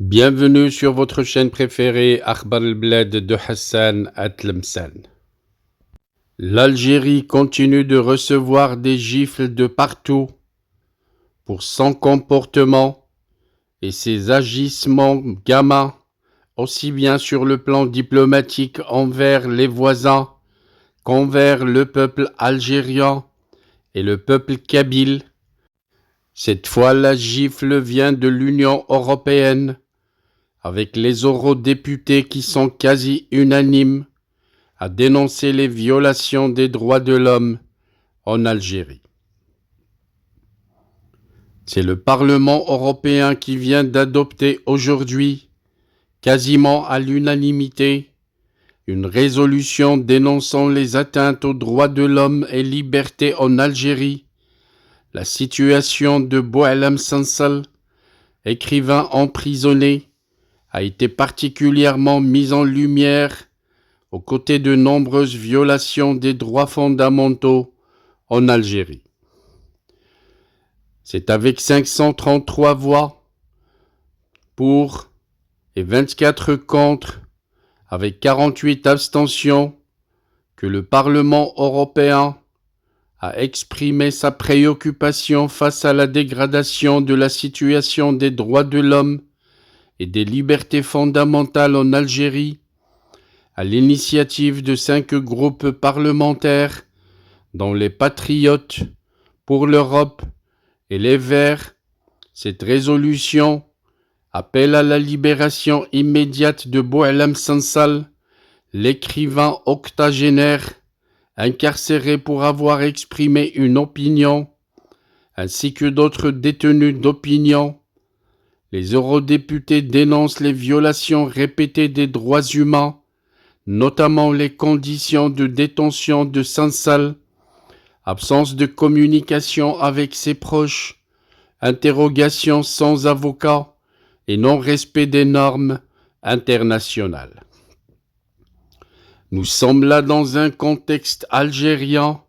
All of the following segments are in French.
Bienvenue sur votre chaîne préférée Akhbar al-Bled de Hassan Atlemsan. L'Algérie continue de recevoir des gifles de partout pour son comportement et ses agissements gamins, aussi bien sur le plan diplomatique envers les voisins qu'envers le peuple algérien et le peuple kabyle. Cette fois, la gifle vient de l'Union européenne, avec les eurodéputés qui sont quasi unanimes à dénoncer les violations des droits de l'homme en Algérie. C'est le Parlement européen qui vient d'adopter aujourd'hui, quasiment à l'unanimité, une résolution dénonçant les atteintes aux droits de l'homme et libertés en Algérie, la situation de Boualem Sansal, écrivain emprisonné, a été particulièrement mise en lumière aux côtés de nombreuses violations des droits fondamentaux en Algérie. C'est avec 533 voix pour et 24 contre, avec 48 abstentions, que le Parlement européen a exprimé sa préoccupation face à la dégradation de la situation des droits de l'homme et des libertés fondamentales en Algérie, à l'initiative de 5 groupes parlementaires, dont les Patriotes pour l'Europe et les Verts. Cette résolution appelle à la libération immédiate de Boualem Sansal, l'écrivain octogénaire incarcéré pour avoir exprimé une opinion, ainsi que d'autres détenus d'opinion. Les eurodéputés dénoncent les violations répétées des droits humains, notamment les conditions de détention de Sansal, absence de communication avec ses proches, interrogation sans avocat et non-respect des normes internationales. Nous sommes là dans un contexte algérien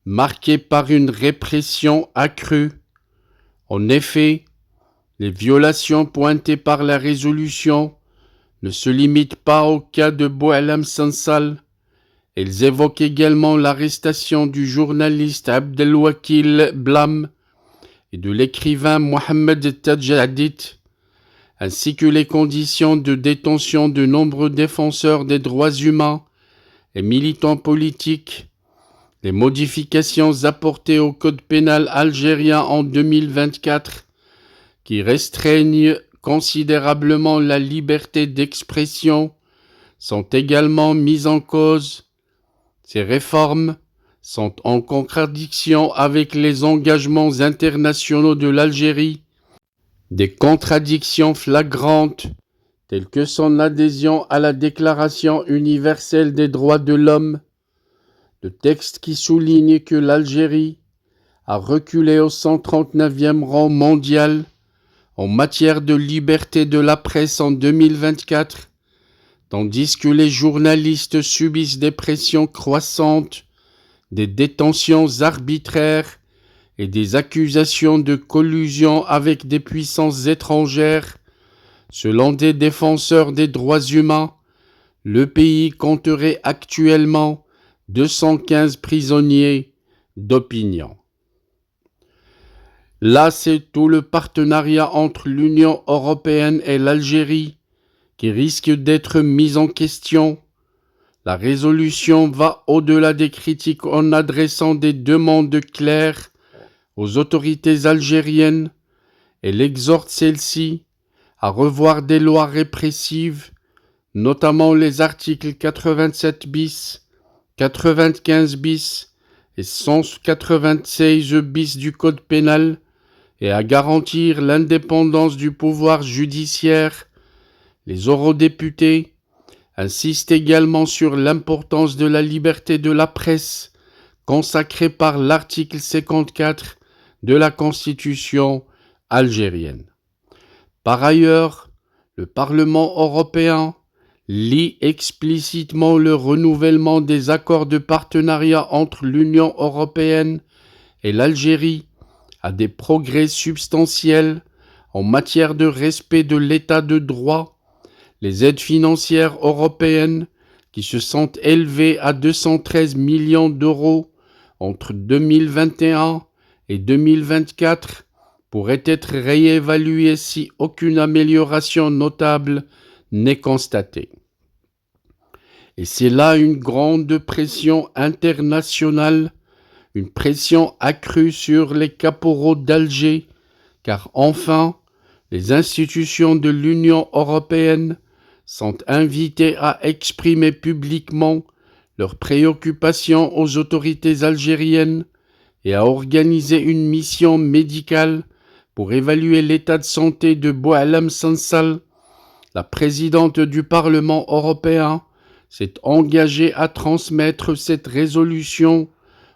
marqué par une répression accrue. En effet, les violations pointées par la résolution ne se limitent pas au cas de Boualem Sansal. Elles évoquent également l'arrestation du journaliste Abdelwakil Blam et de l'écrivain Mohamed Tadjadit, ainsi que les conditions de détention de nombreux défenseurs des droits humains et militants politiques, les modifications apportées au code pénal algérien en 2024 qui restreignent considérablement la liberté d'expression sont également mises en cause. Ces réformes sont en contradiction avec les engagements internationaux de l'Algérie, des contradictions flagrantes telles que son adhésion à la Déclaration universelle des droits de l'homme, le texte qui souligne que l'Algérie a reculé au 139e rang mondial en matière de liberté de la presse en 2024, tandis que les journalistes subissent des pressions croissantes, des détentions arbitraires et des accusations de collusion avec des puissances étrangères. Selon des défenseurs des droits humains, le pays compterait actuellement 215 prisonniers d'opinion. Là, c'est tout le partenariat entre l'Union européenne et l'Algérie qui risque d'être mis en question. La résolution va au-delà des critiques en adressant des demandes claires aux autorités algériennes. Elle exhorte celles-ci à revoir des lois répressives, notamment les articles 87 bis, 95 bis et 196 bis du Code pénal, et à garantir l'indépendance du pouvoir judiciaire. Les eurodéputés insistent également sur l'importance de la liberté de la presse, consacrée par l'article 54 de la Constitution algérienne. Par ailleurs, le Parlement européen lie explicitement le renouvellement des accords de partenariat entre l'Union européenne et l'Algérie à des progrès substantiels en matière de respect de l'état de droit, les aides financières européennes qui se sont élevées à 213 millions d'euros entre 2021 et 2024 pourraient être réévaluées si aucune amélioration notable n'est constatée. Et c'est là une grande pression internationale, une pression accrue sur les caporaux d'Alger, car enfin, les institutions de l'Union européenne sont invitées à exprimer publiquement leurs préoccupations aux autorités algériennes et à organiser une mission médicale pour évaluer l'état de santé de Boualem Sansal. La présidente du Parlement européen s'est engagée à transmettre cette résolution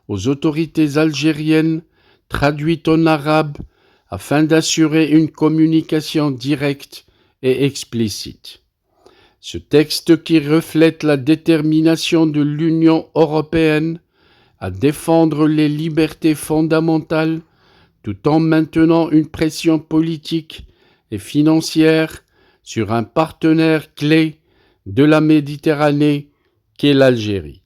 aux autorités algériennes, traduite en arabe, afin d'assurer une communication directe et explicite. Ce texte qui reflète la détermination de l'Union européenne à défendre les libertés fondamentales tout en maintenant une pression politique et financière sur un partenaire clé de la Méditerranée qu'est l'Algérie.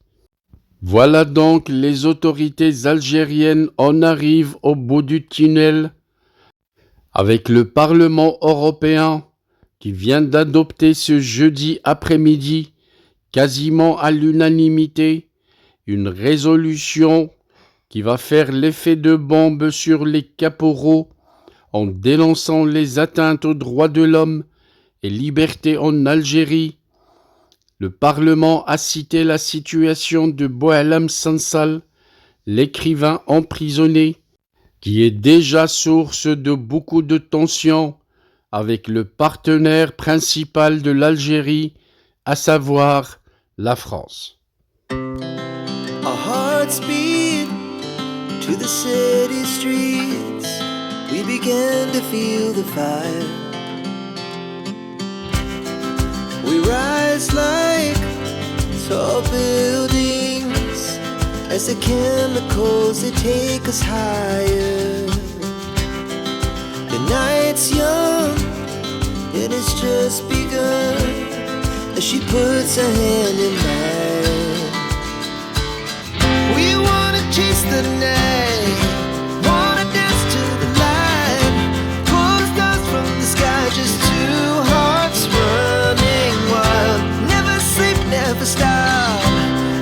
Voilà donc, les autorités algériennes en arrivent au bout du tunnel avec le Parlement européen qui vient d'adopter ce jeudi après-midi, quasiment à l'unanimité, une résolution qui va faire l'effet de bombe sur les caporaux en dénonçant les atteintes aux droits de l'homme et libertés en Algérie. Le Parlement a cité la situation de Boualem Sansal, l'écrivain emprisonné, qui est déjà source de beaucoup de tensions avec le partenaire principal de l'Algérie, à savoir la France. Our hearts beat to the city streets. We began to feel the fire. We rise like tall buildings as the chemicals they take us higher. The night's young and it's just begun as she puts her hand in mine. We wanna chase the night, wanna dance to the light, pull stars from the sky, just two hearts running wild. Never sleep, never stop,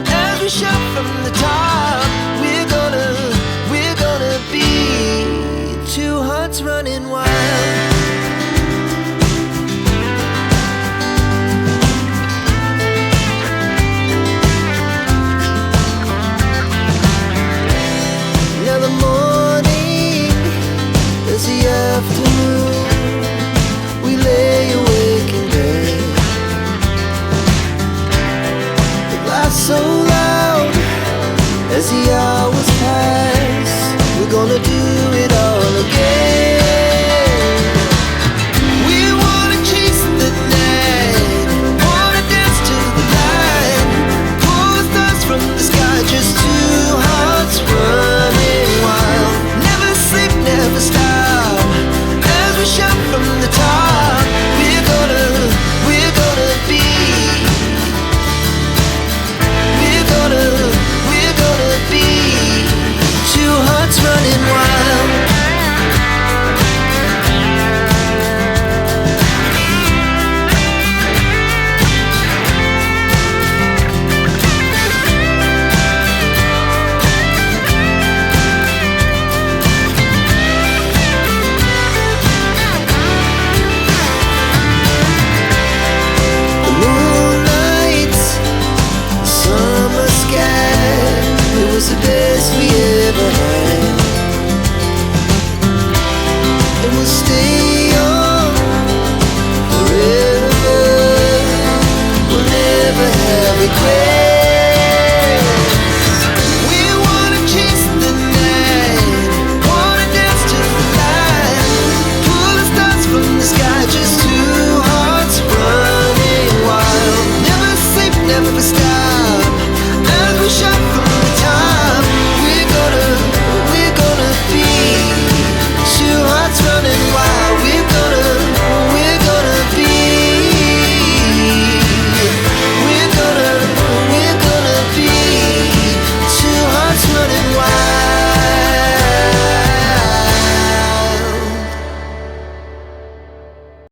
as we shout from the top. We're gonna be two hearts running wild. So loud as the hours pass, we're gonna do it all again. We wanna chase the night, wanna dance to the light, pull stars from the sky, just two hearts running wild. Never sleep, never stop, as we shout from the top. We're gonna be two hearts running wild. The moonlight, summer sky, it was the best we ever had.